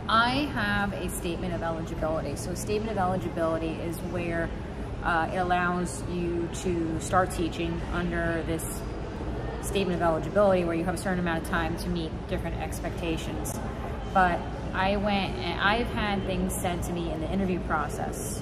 I have a statement of eligibility. So a statement of eligibility is where it allows you to start teaching under this statement of eligibility, where you have a certain amount of time to meet different expectations. But I went and I've had things said to me in the interview process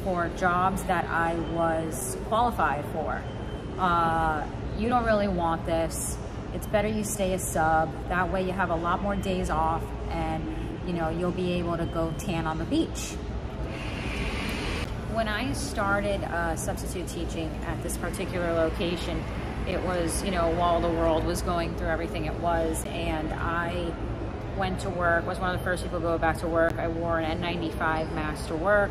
for jobs that I was qualified for. You don't really want this. It's better you stay a sub. That way you have a lot more days off, and you'll be able to go tan on the beach. When I started substitute teaching at this particular location, it was, while the world was going through everything it was, and I went to work, was one of the first people to go back to work. I wore an N95 mask to work.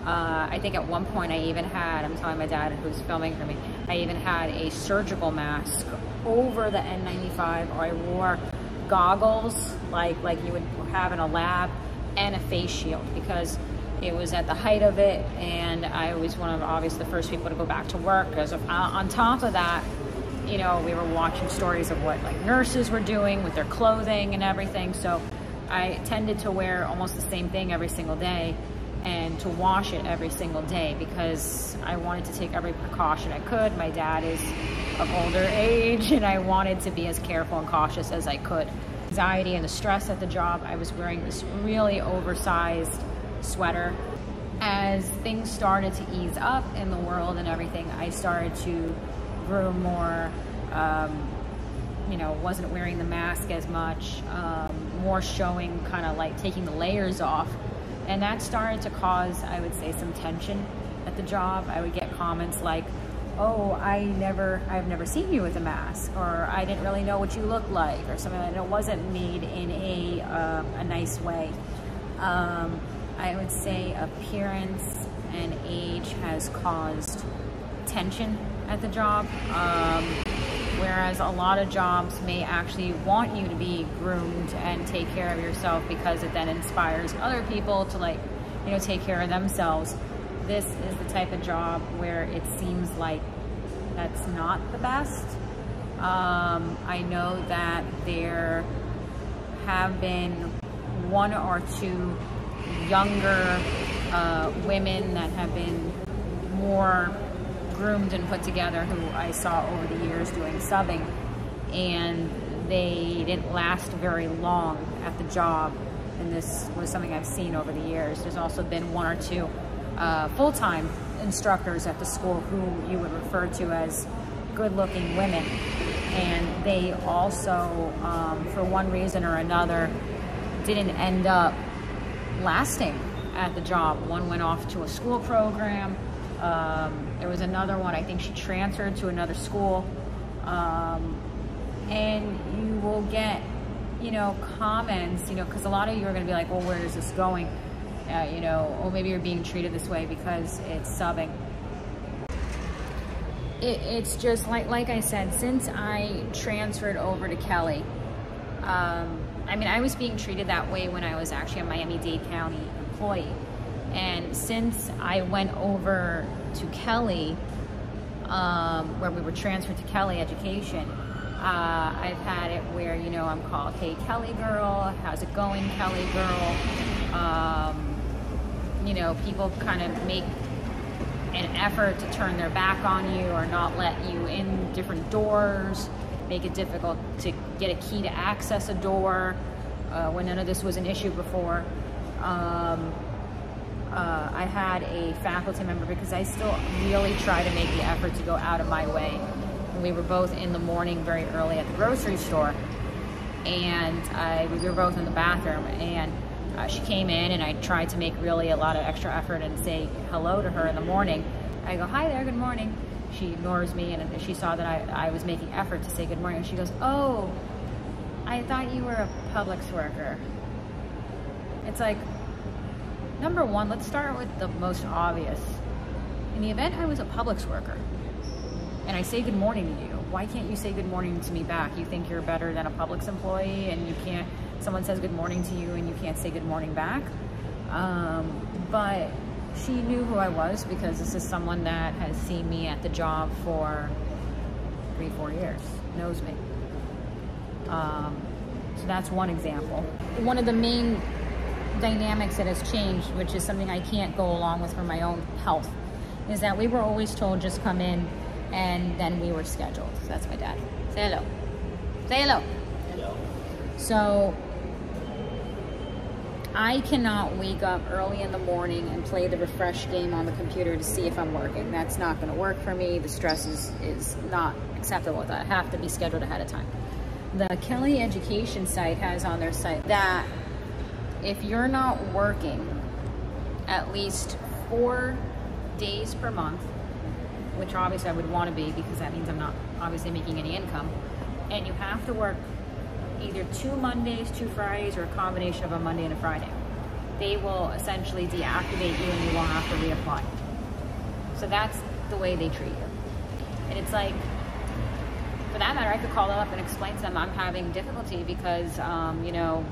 I think at one point I even had, I'm telling my dad who's filming for me, I even had a surgical mask over the N95, or I wore goggles like you would have in a lab, and a face shield, because it was at the height of it, and I was one of, obviously, the first people to go back to work. Because on top of that, we were watching stories of what nurses were doing with their clothing and everything. So I tended to wear almost the same thing every single day, and to wash it every single day, because I wanted to take every precaution I could. My dad is of older age, and I wanted to be as careful and cautious as I could. Anxiety and the stress at the job, I was wearing this really oversized sweater. As things started to ease up in the world and everything, I started to grow more, wasn't wearing the mask as much, more showing, kind of like taking the layers off. And that started to cause, I would say, some tension at the job. I would get comments like, oh, I've never seen you with a mask, or I didn't really know what you looked like, or something like that. It wasn't made in a nice way. I would say appearance and age has caused tension at the job, whereas a lot of jobs may actually want you to be groomed and take care of yourself, because it then inspires other people to take care of themselves. This is the type of job where it seems like that's not the best. I know that there have been one or two younger women that have been more groomed and put together, who I saw over the years doing subbing, and they didn't last very long at the job. And this was something I've seen over the years. There's also been one or two full-time instructors at the school who you would refer to as good-looking women, and they also, for one reason or another, didn't end up lasting at the job. One went off to a school program. There was another one, I think she transferred to another school. And you will get, comments, because a lot of you are going to be like, well, where is this going? Or maybe you're being treated this way because it's subbing. It's just like I said, since I transferred over to Kelly, I was being treated that way when I was actually a Miami-Dade County employee. And since I went over to Kelly, where we were transferred to Kelly Education, I've had it where, I'm called, hey, Kelly girl, how's it going, Kelly girl? People kind of make an effort to turn their back on you or not let you in different doors, make it difficult to get a key to access a door, when none of this was an issue before. I had a faculty member, because I still really try to make the effort to go out of my way. And we were both in the morning very early at the grocery store, and we were both in the bathroom, and she came in, and I tried to make really a lot of extra effort and say hello to her in the morning. I go, hi there, good morning. She ignores me, and she saw that I was making effort to say good morning, and she goes, oh, I thought you were a Publix worker. It's like, number one, let's start with the most obvious. In the event I was a Publix worker, and I say good morning to you, why can't you say good morning to me back? You think you're better than a Publix employee, and you can't, someone says good morning to you and you can't say good morning back? But she knew who I was, because this is someone that has seen me at the job for 3-4 years, knows me. So that's one example. One of the main dynamics that has changed, which is something I can't go along with for my own health, is that we were always told just come in and then we were scheduled. So that's my dad. Say hello. Say hello. Hello. So I cannot wake up early in the morning and play the refresh game on the computer to see if I'm working. That's not going to work for me. The stress is not acceptable with that. I have to be scheduled ahead of time. The Kelly Education site has on their site that if you're not working at least 4 days per month, which obviously I would want to be because that means I'm not obviously making any income, and you have to work either 2 Mondays, 2 Fridays, or a combination of a Monday and a Friday, they will essentially deactivate you and you will have to reapply. So that's the way they treat you. And it's like, for that matter, I could call them up and explain to them I'm having difficulty because, you know,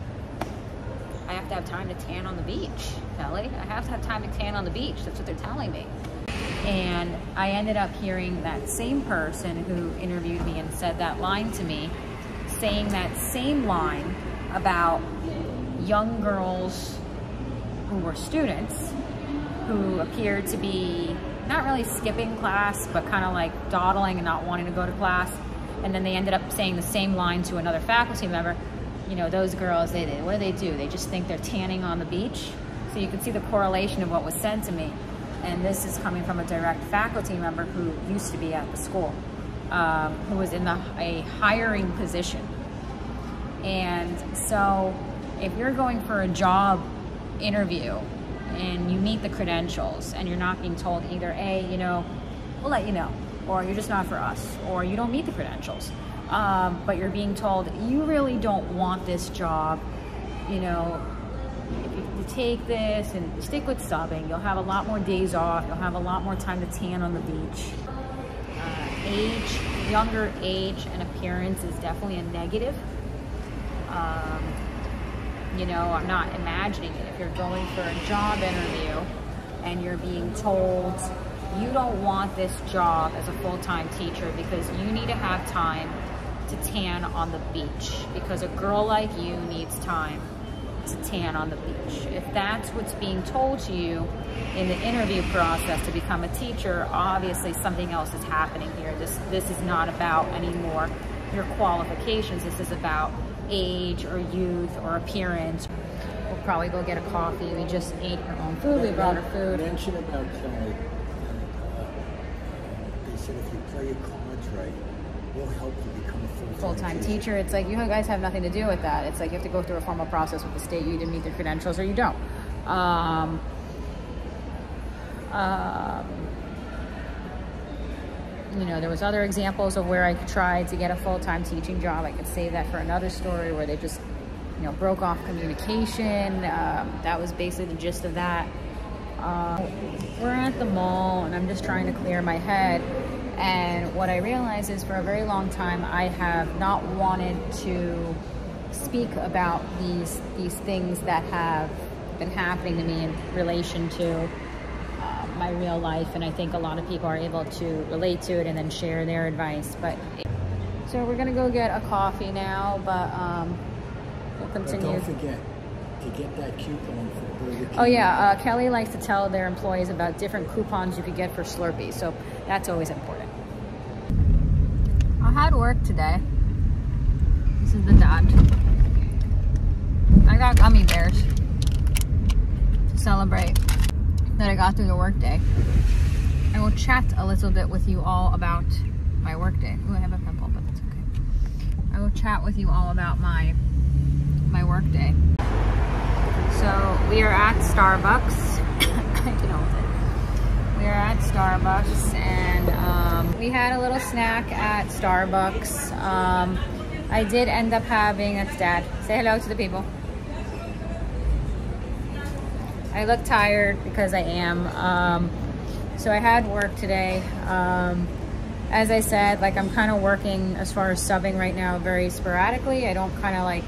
I have to have time to tan on the beach, Kelly. I have to have time to tan on the beach. That's what they're telling me. And I ended up hearing that same person who interviewed me and said that line to me, saying that same line about young girls who were students who appeared to be not really skipping class, but kind of like dawdling and not wanting to go to class. And then they ended up saying the same line to another faculty member. You know, those girls, what do? They just think they're tanning on the beach. So you can see the correlation of what was said to me. And this is coming from a direct faculty member who used to be at the school, who was in a hiring position. And so if you're going for a job interview and you meet the credentials and you're not being told either A, you know, we'll let you know, or you're just not for us, or you don't meet the credentials, but you're being told you really don't want this job, you know, if you take this and stick with subbing, you'll have a lot more days off, you'll have a lot more time to tan on the beach. Younger age and appearance is definitely a negative. You know, I'm not imagining it. If you're going for a job interview and you're being told you don't want this job as a full-time teacher because you need to have time to tan on the beach because a girl like you needs time to tan on the beach. If that's what's being told to you in the interview process to become a teacher, obviously something else is happening here. This is not about anymore your qualifications. This is about age or youth or appearance. We'll probably go get a coffee. We just ate our own food. We brought our food. Mention about Kelly. They said if you play your cards right, we'll help you become a full-time teacher. It's like, you guys have nothing to do with that. It's like you have to go through a formal process with the state. You either meet their credentials or you don't. You know, there was other examples of where I could try to get a full-time teaching job. I could save that for another story where they just, you know, broke off communication. That was basically the gist of that. We're at the mall and I'm just trying to clear my head. And what I realize is for a very long time, I have not wanted to speak about these things that have been happening to me in relation to my real life, and I think a lot of people are able to relate to it and then share their advice. But so we're gonna go get a coffee now, but we'll continue. But don't forget to get that coupon for Burger King. Oh yeah, Kelly likes to tell their employees about different coupons you could get for Slurpees, so that's always important. I had work today. This is the Dade. I got gummy bears to celebrate that I got through the workday. I will chat a little bit with you all about my workday. Ooh, I have a pimple, but that's okay. I will chat with you all about my workday. So we are at Starbucks. I can hold it. We are at Starbucks, and we had a little snack at Starbucks. I did end up having, that's Dad. Say hello to the people. I look tired because I am. So I had work today. As I said, like, I'm kind of working as far as subbing right now very sporadically. I don't kind of like,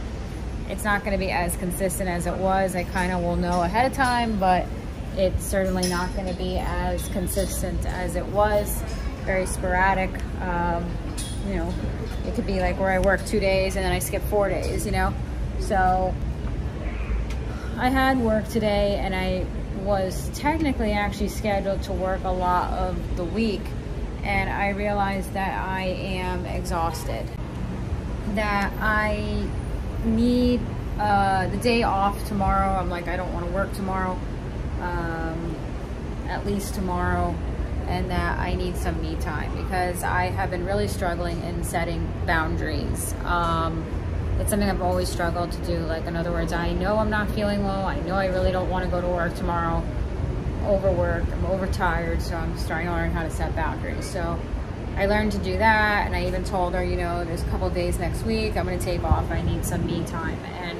it's not going to be as consistent as it was. I kind of will know ahead of time, but it's certainly not going to be as consistent as it was. Very sporadic. You know, it could be like where I work 2 days and then I skip 4 days, you know? So I had work today, and I was technically actually scheduled to work a lot of the week, and I realized that I am exhausted, that I need the day off tomorrow. I'm like, I don't want to work tomorrow, at least tomorrow, and that I need some me time because I have been really struggling in setting boundaries. It's something I've always struggled to do. Like, in other words, I know I'm not feeling well. I know I really don't want to go to work tomorrow. Overworked, I'm overtired, so I'm just trying to learn how to set boundaries. So I learned to do that, and I even told her, you know, there's a couple of days next week I'm going to take off. I need some me time, and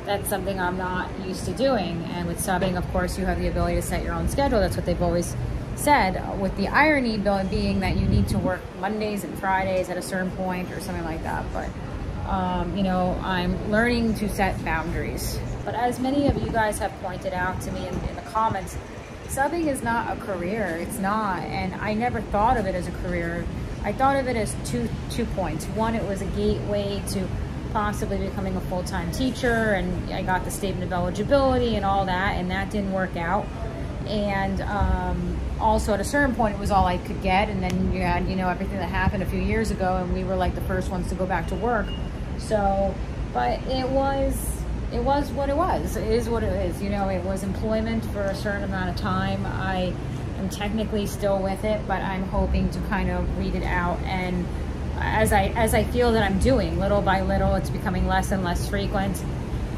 that's something I'm not used to doing. And with subbing, of course, you have the ability to set your own schedule. That's what they've always said, with the irony being that you need to work Mondays and Fridays at a certain point or something like that. But you know, I'm learning to set boundaries. But as many of you guys have pointed out to me in the comments, subbing is not a career. It's not. And I never thought of it as a career. I thought of it as two points. One, it was a gateway to possibly becoming a full-time teacher, and I got the statement of eligibility and all that, and that didn't work out. And also at a certain point, it was all I could get. And then you had, you know, everything that happened a few years ago, and we were like the first ones to go back to work. So, but it was what it was. It is what it is. You know, it was employment for a certain amount of time. I am technically still with it, but I'm hoping to kind of weed it out. And as I feel that I'm doing, little by little, it's becoming less and less frequent.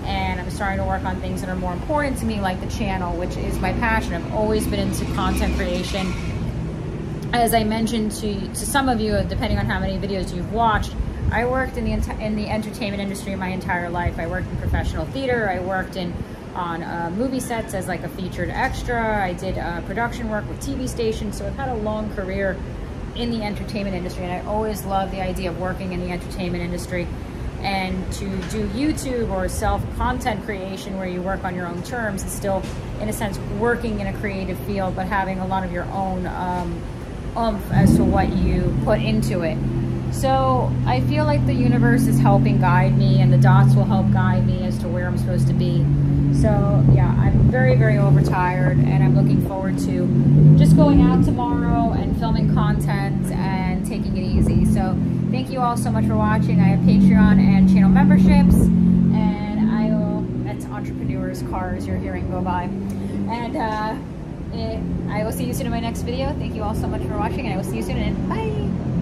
And I'm starting to work on things that are more important to me, like the channel, which is my passion. I've always been into content creation. As I mentioned to some of you, depending on how many videos you've watched, I worked in the entertainment industry my entire life. I worked in professional theater. I worked on movie sets as like a featured extra. I did production work with TV stations. So I've had a long career in the entertainment industry, and I always loved the idea of working in the entertainment industry. And to do YouTube or self-content creation where you work on your own terms and still, in a sense, working in a creative field, but having a lot of your own oomph as to what you put into it. So I feel like the universe is helping guide me, and the dots will help guide me as to where I'm supposed to be. So yeah, I'm very, very overtired, and I'm looking forward to just going out tomorrow and filming content and taking it easy. So thank you all so much for watching. I have Patreon and channel memberships, and that's entrepreneurs, cars you're hearing go by. And I will see you soon in my next video. Thank you all so much for watching, and I will see you soon, and bye.